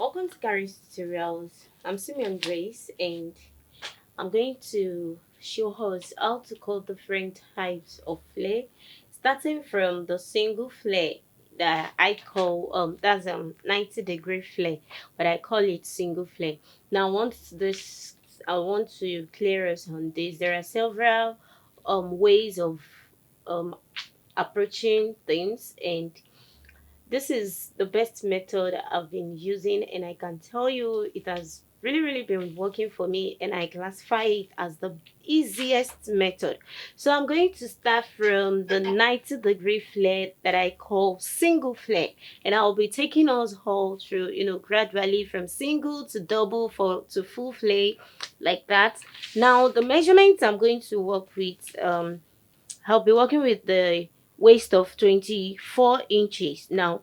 Welcome to Kharis Tutorials. I'm Simeon and I'm going to show us how to cut different types of flare, starting from the single flare that I call that's 90-degree flare, but I call it single flare. Now I want to clear us on this. There are several ways of um approaching things, and this is the best method I've been using, and I can tell you it has really been working for me, and I classify it as the easiest method. So I'm going to start from the 90-degree flare that I call single flare, and I'll be taking us all through, gradually from single to double to full flare, like that. Now the measurements I'm going to work with, I'll be working with the waist of 24 inches. Now,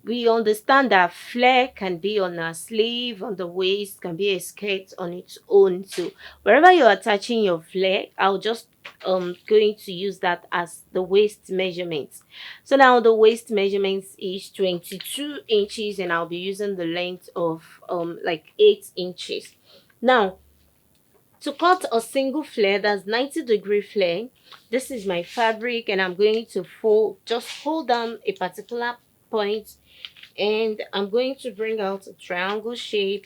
we understand that flare can be on a sleeve, on the waist, can be a skirt on its own. So, wherever you're attaching your flare, I'll just going to use that as the waist measurements. So now the waist measurements is 22 inches, and I'll be using the length of like 8 inches. Now, to cut a single flare, that's 90-degree flare, this is my fabric, and I'm going to just hold down a particular point, and I'm going to bring out a triangle shape.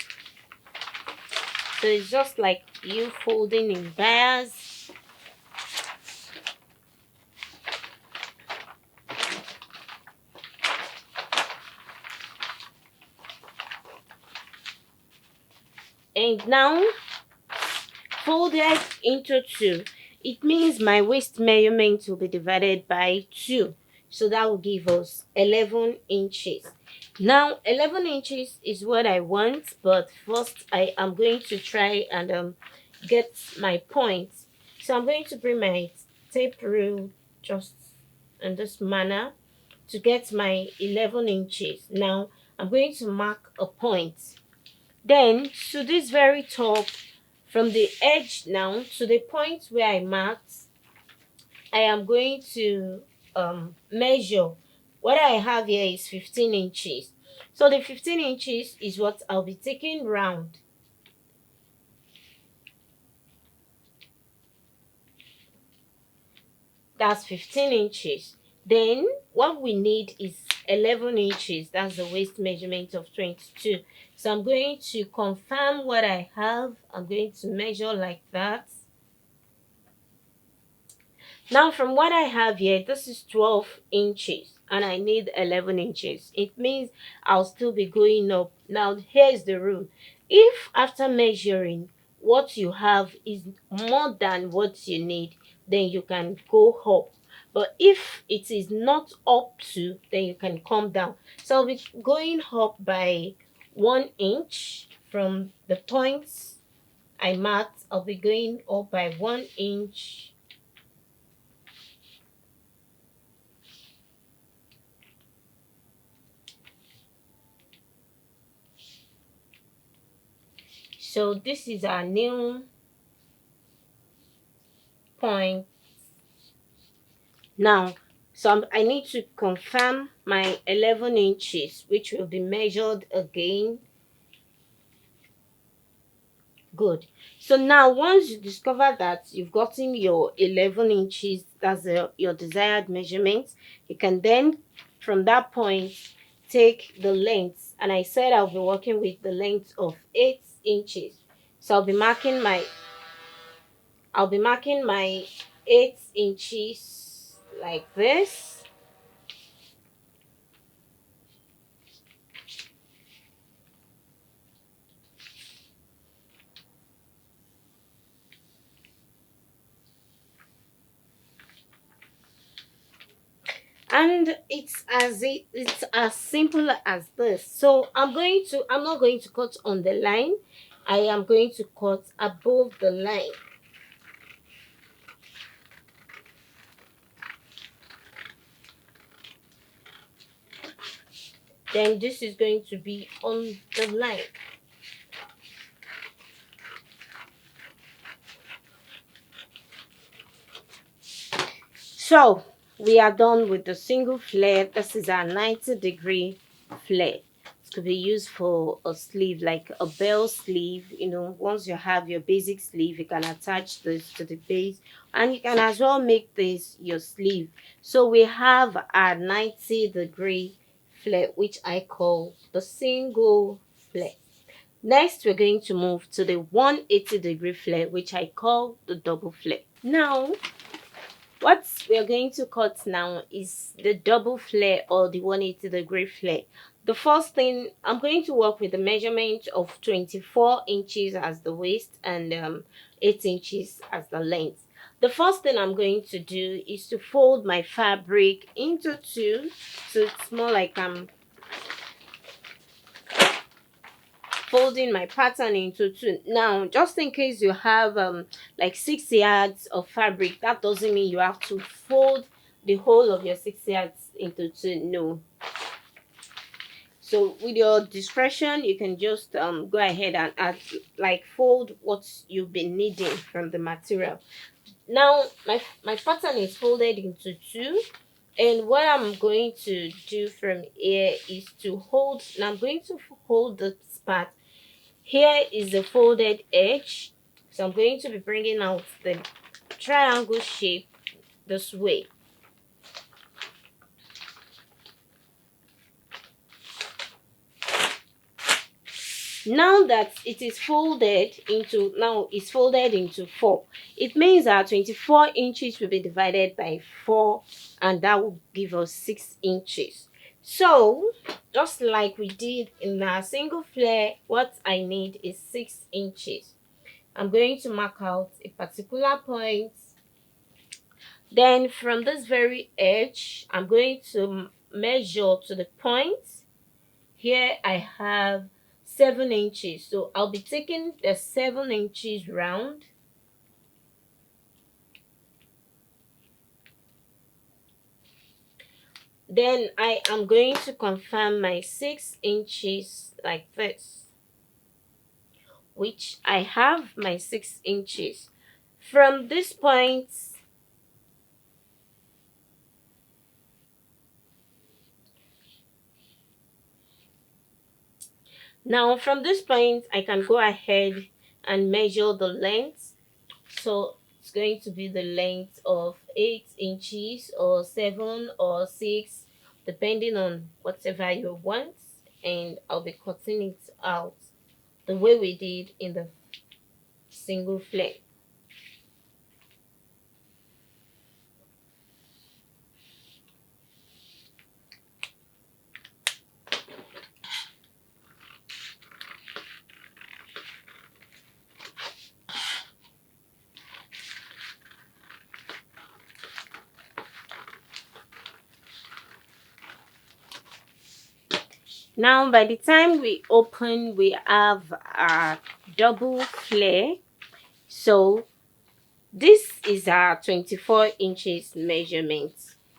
So it's just like you folding in bars. And now fold it into two. It means my waist measurement will be divided by 2. So that will give us 11 inches. Now 11 inches is what I want, but first I am going to try and get my points. So I'm going to bring my tape rule just in this manner to get my 11 inches. Now I'm going to mark a point. Then to this very top, from the edge now to the point where I marked, I am going to measure. What I have here is 15 inches. So the 15 inches is what I'll be taking round. That's 15 inches. Then what we need is 11 inches. That's the waist measurement of 22. So I'm going to confirm what I have. I'm going to measure like that. Now from what I have here, this is 12 inches and I need 11 inches. It means I'll still be going up. Now here's the rule. If after measuring what you have is more than what you need, then you can go up. But if it is not up to, then you can come down. So I'll be going up by 1 inch from the points I marked. I'll be going up by 1 inch. So this is our new point. Now, I need to confirm my 11 inches, which will be measured again. Good. So now once you discover that you've gotten your 11 inches, that's your desired measurement, you can then from that point take the length, and I said I'll be working with the length of 8 inches. So I'll be marking my 8 inches like this. And it's as simple as this. So I'm not going to cut on the line. I am going to cut above the line. Then this is going to be on the line. So we are done with the single flare. This is our 90-degree flare. could be used for a sleeve, like a bell sleeve. Once you have your basic sleeve, you can attach this to the base, and you can as well make this your sleeve. So we have a 90-degree flare, which I call the single flare. Next, we're going to move to the 180-degree flare, which I call the double flare. Now, what we're going to cut now is the double flare or the 180-degree flare. The first thing, I'm going to work with the measurement of 24 inches as the waist and 8 inches as the length. The first thing I'm going to do is to fold my fabric into two, so it's more like I'm folding my pattern into two. Now, just in case you have like 6 yards of fabric, that doesn't mean you have to fold the whole of your 6 yards into two. No. So with your discretion, you can just go ahead and add, like, fold what you've been needing from the material. Now my pattern is folded into two, and what I'm going to do from here is to hold. Now I'm going to hold this part. Here is the folded edge, so I'm going to be bringing out the triangle shape this way. Now that it is folded into, it's folded into 4, it means that 24 inches will be divided by 4, and that will give us 6 inches. So just like we did in our single flare, what I need is 6 inches. I'm going to mark out a particular point. Then from this very edge, I'm going to measure to the point. Here I have 7 inches, so I'll be taking the 7 inches round. Then I am going to confirm my 6 inches like this, which I have my 6 inches. From this point, I can go ahead and measure the length. So it's going to be the length of 8 inches or 7 or 6, depending on whatever you want, and I'll be cutting it out the way we did in the single flare. Now, by the time we open, we have a double flare. So this is our 24 inches measurement.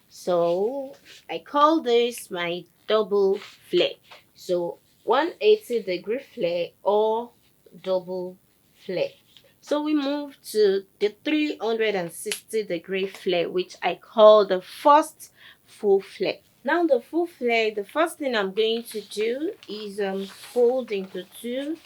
So I call this my double flare. So 180-degree flare or double flare. So we move to the 360-degree flare, which I call the first full flare. Now the full flare, the first thing I'm going to do is fold into two.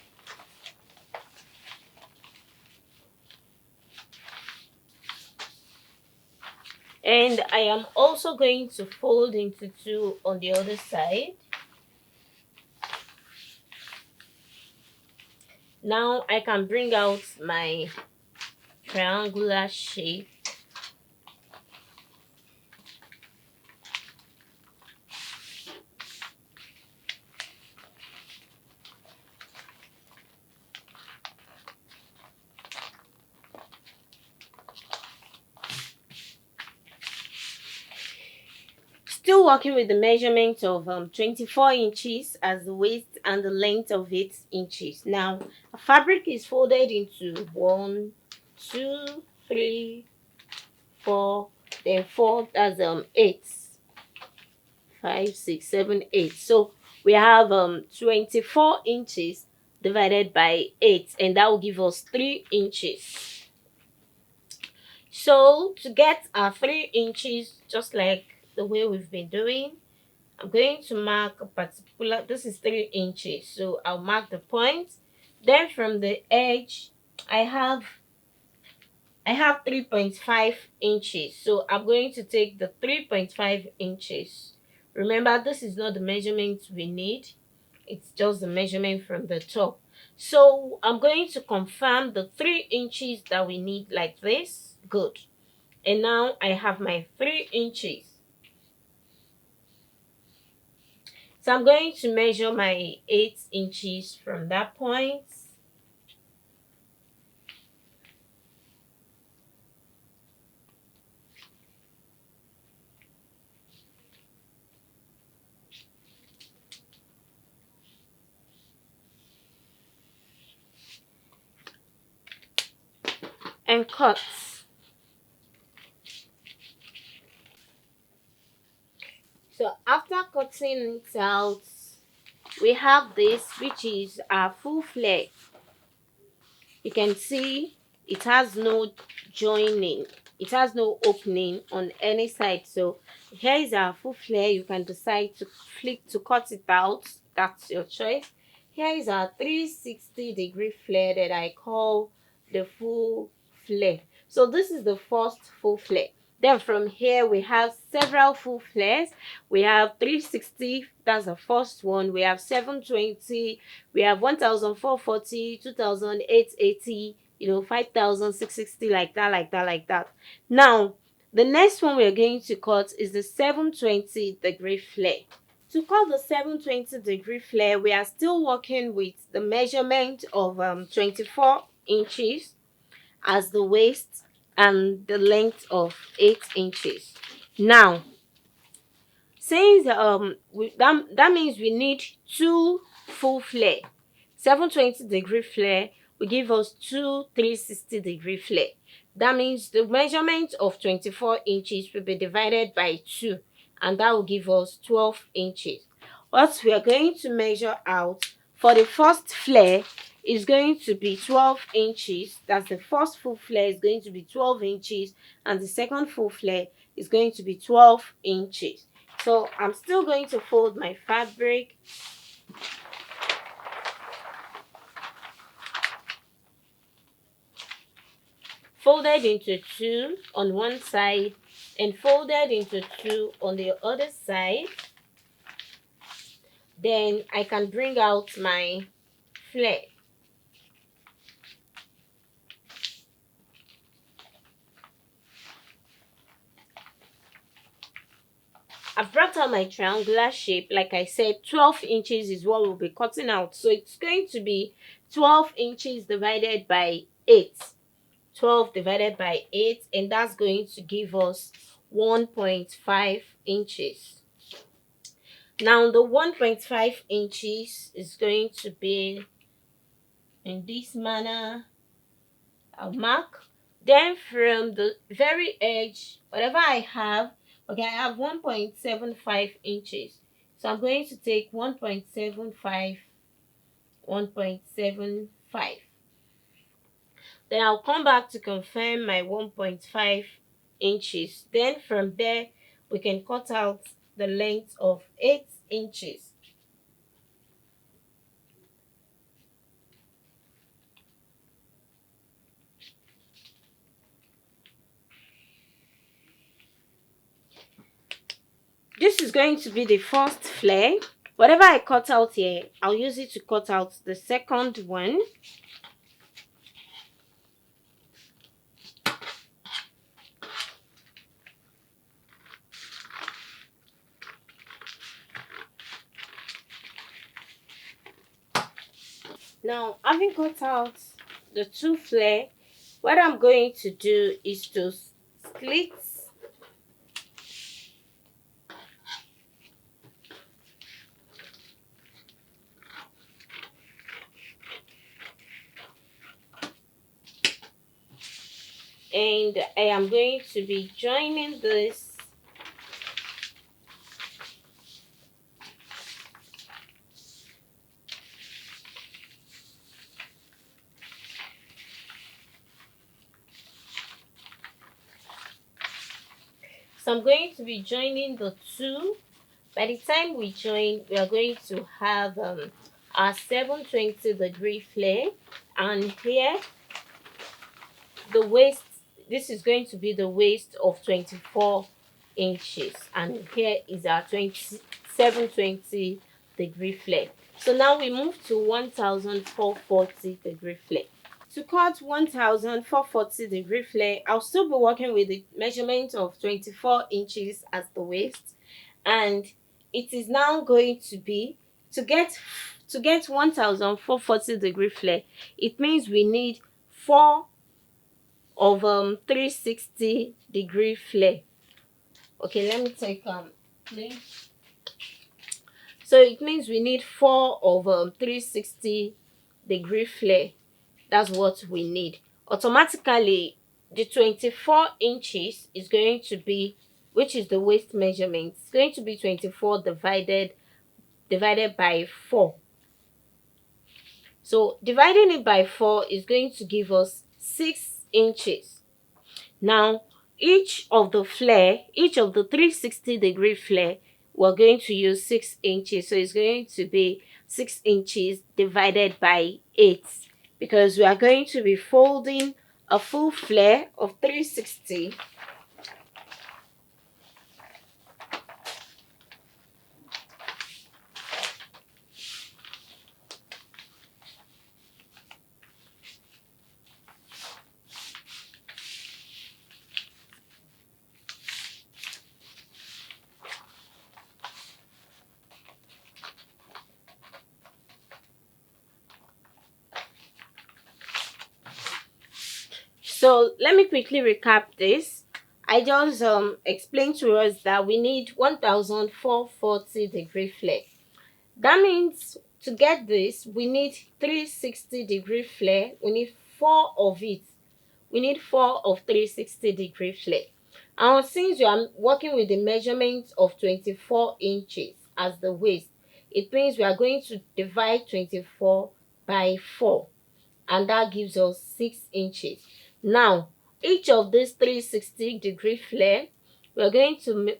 And I am also going to fold into two on the other side. Now I can bring out my triangular shape. Still working with the measurement of 24 inches as the waist and the length of 8 inches. Now, a fabric is folded into 1, 2, 3, 4, then 4, that's 8, 5, 6, 7, 8. So we have 24 inches divided by 8, and that will give us 3 inches. So to get our 3 inches, just like the way we've been doing, I'm going to mark a particular, this is 3 inches, so I'll mark the point. Then from the edge, I have 3.5 inches, so I'm going to take the 3.5 inches. Remember, this is not the measurement we need, it's just the measurement from the top. So I'm going to confirm the 3 inches that we need like this. Good. And now I have my 3 inches. So I'm going to measure my 8 inches from that point. And cut. So after cutting it out, we have this, which is our full flare. You can see it has no joining, it has no opening on any side. So here is our full flare. You can decide to flick to cut it out, that's your choice. Here is our 360-degree flare that I call the full flare. So this is the first full flare. Then from here we have several full flares. We have 360, that's the first one. We have 720, we have 1440, 2880, 5660, like that. Now the next one we're going to cut is the 720-degree flare. To cut the 720-degree flare, we are still working with the measurement of 24 inches as the waist and the length of 8 inches. Now, since that means we need 2 full flare. 720-degree flare will give us 2 360-degree flare. That means the measurement of 24 inches will be divided by 2, and that will give us 12 inches. What we are going to measure out for the first flare is going to be 12 inches. That's the first full flare is going to be 12 inches, and the second full flare is going to be 12 inches. So I'm still going to fold my fabric. Folded into 2 on one side and folded into 2 on the other side. Then I can bring out my flare. I've brought out my triangular shape. Like I said, 12 inches is what we'll be cutting out. So it's going to be 12 inches divided by 8. 12 divided by 8, and that's going to give us 1.5 inches. Now the 1.5 inches is going to be in this manner. I'll mark. Then from the very edge, whatever I have, okay, I have 1.75 inches. So I'm going to take 1.75, 1.75. Then I'll come back to confirm my 1.5 inches. Then from there, we can cut out the length of 8 inches. This is going to be the first flare. Whatever I cut out here, I'll use it to cut out the second one. Now, having cut out the 2 flare, what I'm going to do is to split and I am going to be joining this . So I'm going to be joining the 2 By the time we join, we are going to have our 720-degree flare, and here the waist, this is going to be the waist of 24 inches, and here is our 720-degree flare. So now we move to 1440-degree flare. To cut 1440-degree flare, I'll still be working with the measurement of 24 inches as the waist, and it is now going to be, to get 1440-degree flare, it means we need 4 of 360-degree flare. Okay, let me take Flay. So it means we need 4 of 360-degree flare. That's what we need. Automatically, the 24 inches is going to be, which is the waist measurement, it's going to be 24 divided by 4. So dividing it by 4 is going to give us 6 inches. Now, each of the 360-degree flare, we're going to use 6 inches. So it's going to be 6 inches divided by 8, because we are going to be folding a full flare of 360. So let me quickly recap this. I just explained to us that we need 1440-degree flare. That means to get this, we need 360-degree flare. We need 4 of it. We need 4 of 360-degree flare. And since we are working with the measurement of 24 inches as the waist, it means we are going to divide 24 by 4, and that gives us 6 inches. Now, each of these 360-degree flare, we're going to,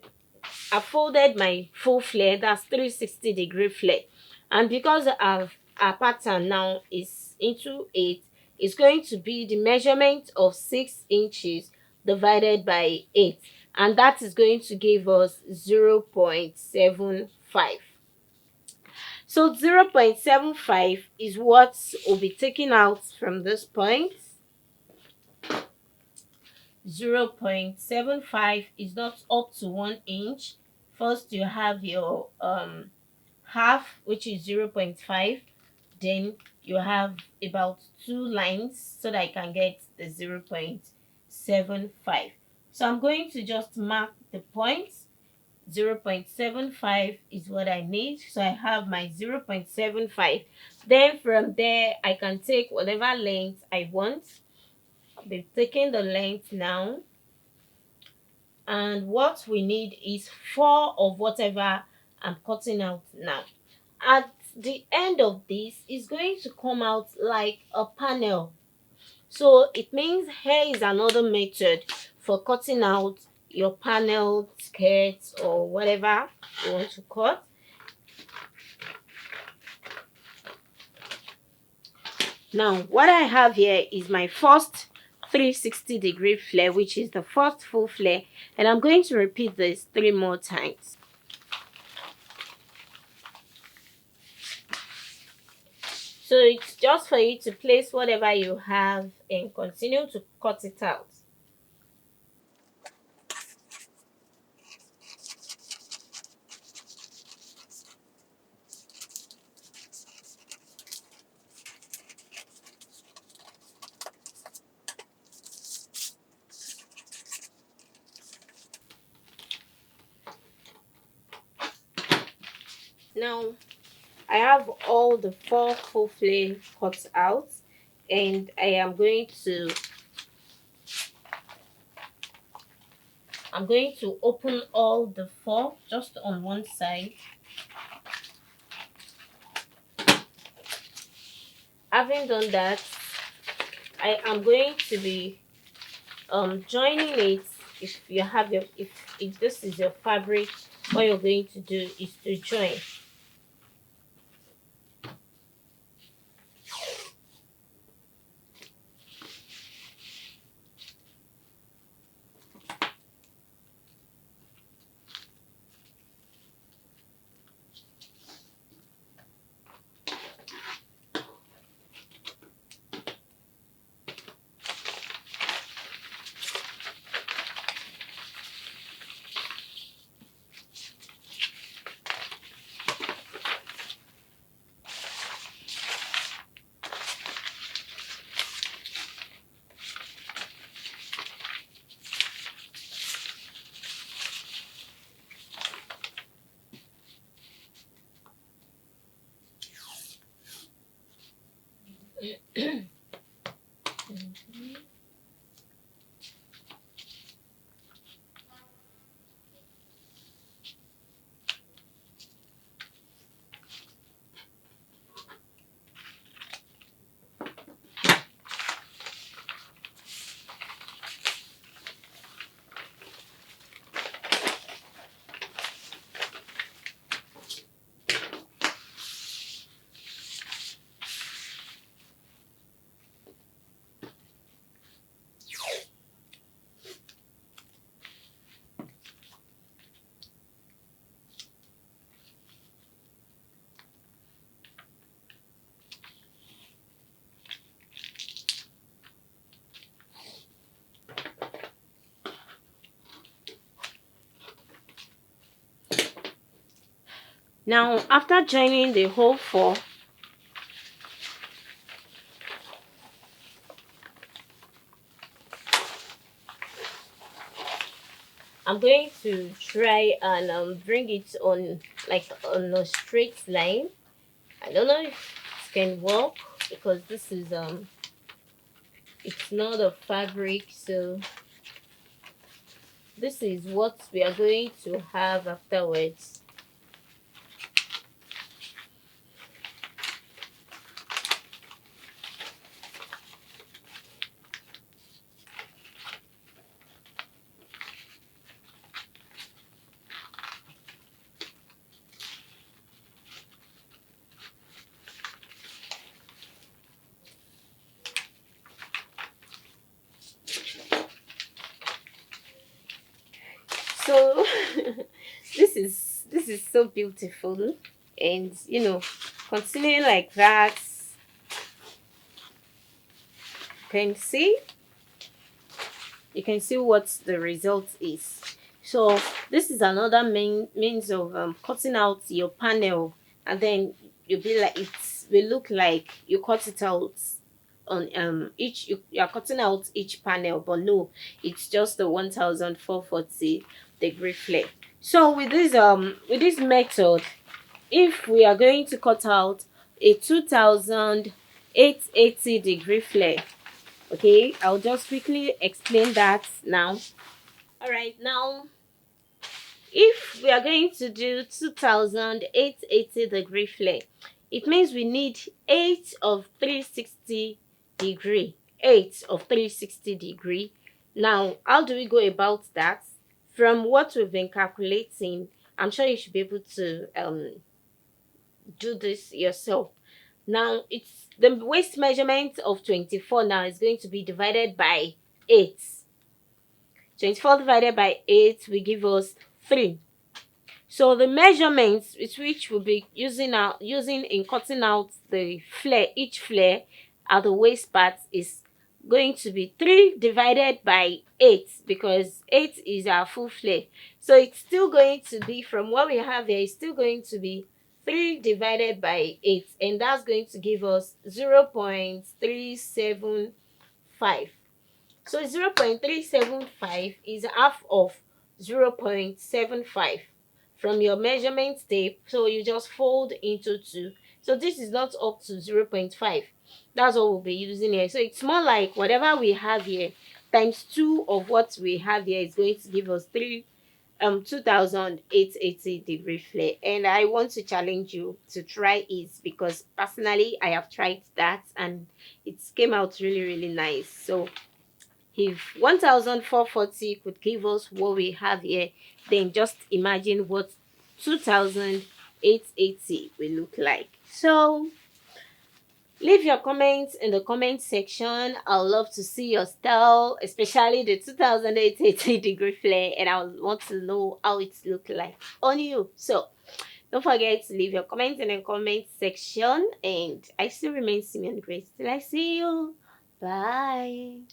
I folded my full flare, that's 360-degree flare. And because our pattern now is into 8, it's going to be the measurement of 6 inches divided by 8. And that is going to give us 0.75. So 0.75 is what will be taken out from this point. 0.75 is not up to 1 inch. First you have your half, which is 0.5. Then you have about 2 lines so that I can get the 0.75. So I'm going to just mark the points. 0.75 is what I need. So I have my 0.75. Then from there I can take whatever length I want. I'll be taking the length now, and what we need is 4 of whatever I'm cutting out now. At the end of this is going to come out like a panel. So it means here is another method for cutting out your panel, skirts, or whatever you want to cut. Now what I have here is my first 360-degree flare, which is the first full flare, and I'm going to repeat this 3 more times. So it's just for you to place whatever you have and continue to cut it out. Now I have all the 4 full flare cut out, and I am going to open all the 4 just on one side. Having done that, I am going to be joining it. If you have your, if this is your fabric what you're going to do is to join. Now, after joining the whole four, I'm going to try and bring it on like on a straight line. I don't know if it can work because this is it's not a fabric, so this is what we are going to have afterwards. So this is so beautiful, and continuing like that, can see you can see what the result is. So this is another means of cutting out your panel, and then you'll be like, it will look like you cut it out on each, you are cutting out each panel, but no, it's just the 1440-degree flare. So with this method, if we are going to cut out a 2880-degree flare, okay, I'll just quickly explain that now. All right, now if we are going to do 2880-degree flare, it means we need 8 of 360 degree, 8 of 360 degree. Now, how do we go about that? From what we've been calculating, I'm sure you should be able to do this yourself. Now, it's the waist measurement of 24 now is going to be divided by 8. 24 divided by 8 will give us 3. So the measurements which we'll be using in cutting out the flare, each flare at the waist part, is going to be 3 divided by 8, because 8 is our full flare. So it's still going to be, from what we have here, it's still going to be 3 divided by 8, and that's going to give us 0.375. So 0.375 is half of 0.75 from your measurement tape. So you just fold into 2. So this is not up to 0.5. That's what we'll be using here. So it's more like whatever we have here times 2 of what we have here is going to give us 2880-degree flare. And I want to challenge you to try it, because personally I have tried that and it came out really, really nice. So If 1440 could give us what we have here, then just imagine what 2880 will look like. So leave your comments in the comment section. I'd love to see your style, especially the 2880 degree flare, and I want to know how it look like on you. So don't forget to leave your comments in the comment section, and I still remain Simeon Grace till I see you. Bye.